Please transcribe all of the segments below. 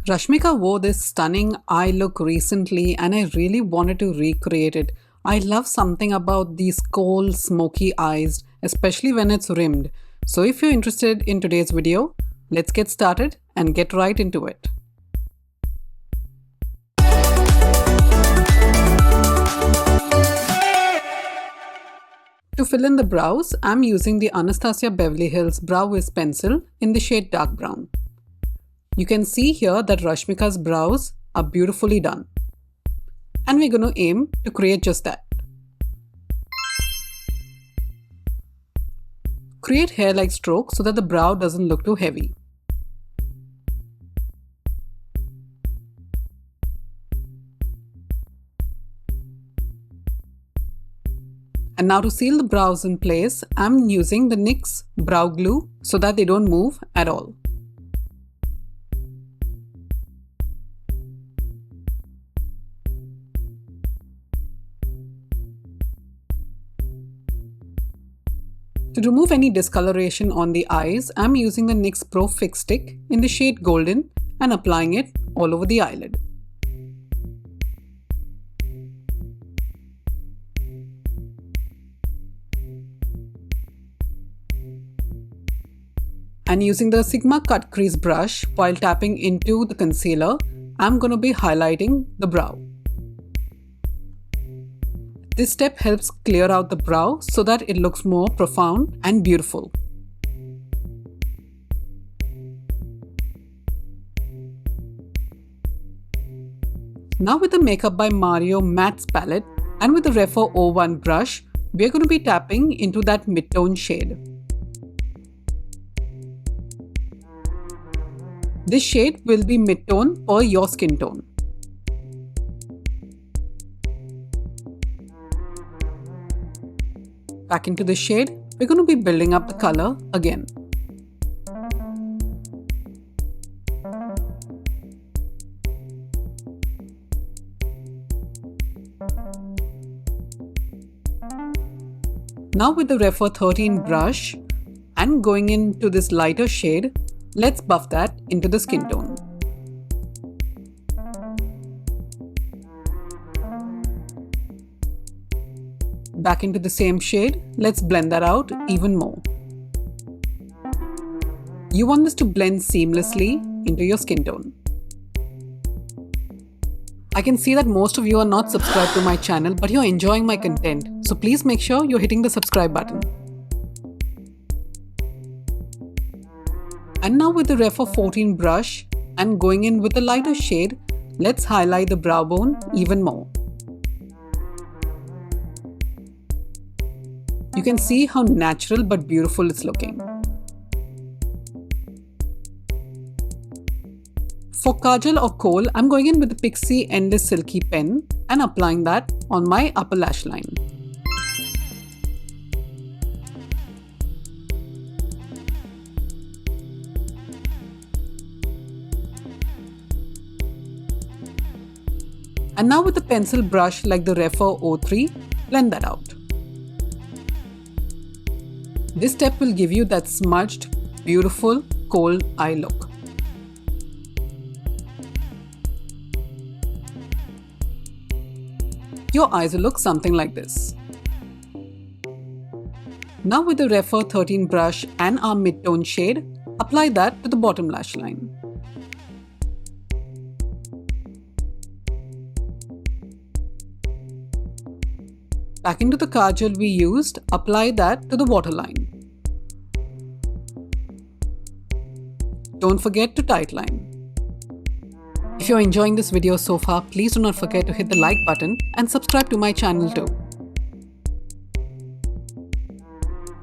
Rashmika wore this stunning eye look recently and I really wanted to recreate it. I love something about these cold, smoky eyes, especially when it's rimmed. So if you're interested in today's video, let's get started and get right into it. To fill in the brows, I'm using the Anastasia Beverly Hills Brow Wiz pencil in the shade dark brown. You can see here that Rashmika's brows are beautifully done. And we're going to aim to create just that. Create hair-like strokes so that the brow doesn't look too heavy. And now to seal the brows in place, I'm using the NYX brow glue so that they don't move at all. To remove any discoloration on the eyes, I'm using the NYX Pro Fix Stick in the shade Golden and applying it all over the eyelid. And using the Sigma Cut Crease brush while tapping into the concealer, I'm going to be highlighting the brow. This step helps clear out the brow so that it looks more profound and beautiful. Now with the Makeup by Mario Mattes palette and with the Refer 01 brush, we are going to be tapping into that mid-tone shade. This shade will be mid-tone per your skin tone. Back into the shade, we're going to be building up the color again. Now with the Refer 13 brush and going into this lighter shade, let's buff that into the skin tone. Back into the same shade, let's blend that out even more. You want this to blend seamlessly into your skin tone. I can see that most of you are not subscribed to my channel, but you're enjoying my content, so please make sure you're hitting the subscribe button. And now with the Refer 14 brush and going in with a lighter shade, let's highlight the brow bone even more. You can see how natural but beautiful it's looking. For kajal or kohl, I'm going in with the Pixi Endless Silky pen and applying that on my upper lash line. And now with a pencil brush like the Refer 03, blend that out. This step will give you that smudged, beautiful, kohl eye look. Your eyes will look something like this. Now with the Refer 13 brush and our mid-tone shade, apply that to the bottom lash line. Back into the kajal we used, apply that to the waterline. Don't forget to tightline. If you're enjoying this video so far, please do not forget to hit the like button and subscribe to my channel too.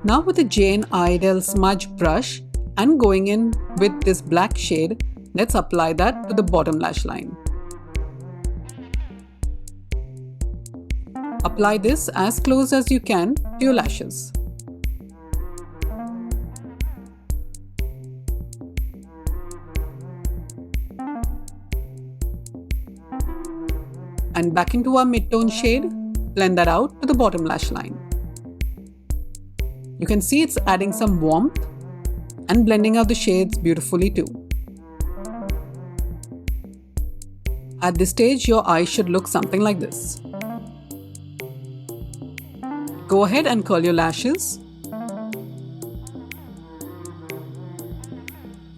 Now with the Jane Iredale smudge brush and going in with this black shade, let's apply that to the bottom lash line. Apply this as close as you can to your lashes. And back into our mid-tone shade, blend that out to the bottom lash line. You can see it's adding some warmth and blending out the shades beautifully too. At this stage, your eyes should look something like this. Go ahead and curl your lashes.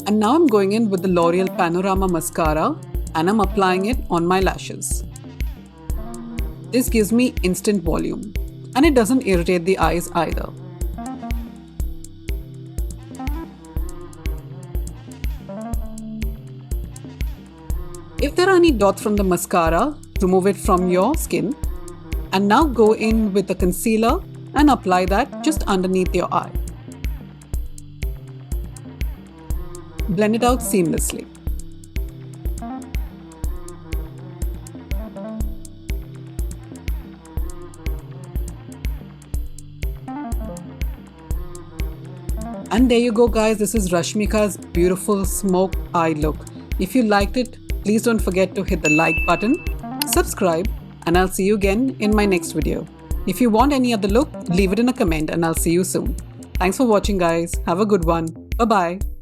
And now I'm going in with the L'Oreal Panorama Mascara and I'm applying it on my lashes. This gives me instant volume and it doesn't irritate the eyes either. If there are any dots from the mascara, remove it from your skin. And now go in with the concealer and apply that just underneath your eye. Blend it out seamlessly. And there you go guys, this is Rashmika's beautiful smoke eye look. If you liked it, please don't forget to hit the like button, subscribe, and I'll see you again in my next video. If you want any other look, leave it in a comment and I'll see you soon. Thanks for watching guys. Have a good one. Bye-bye.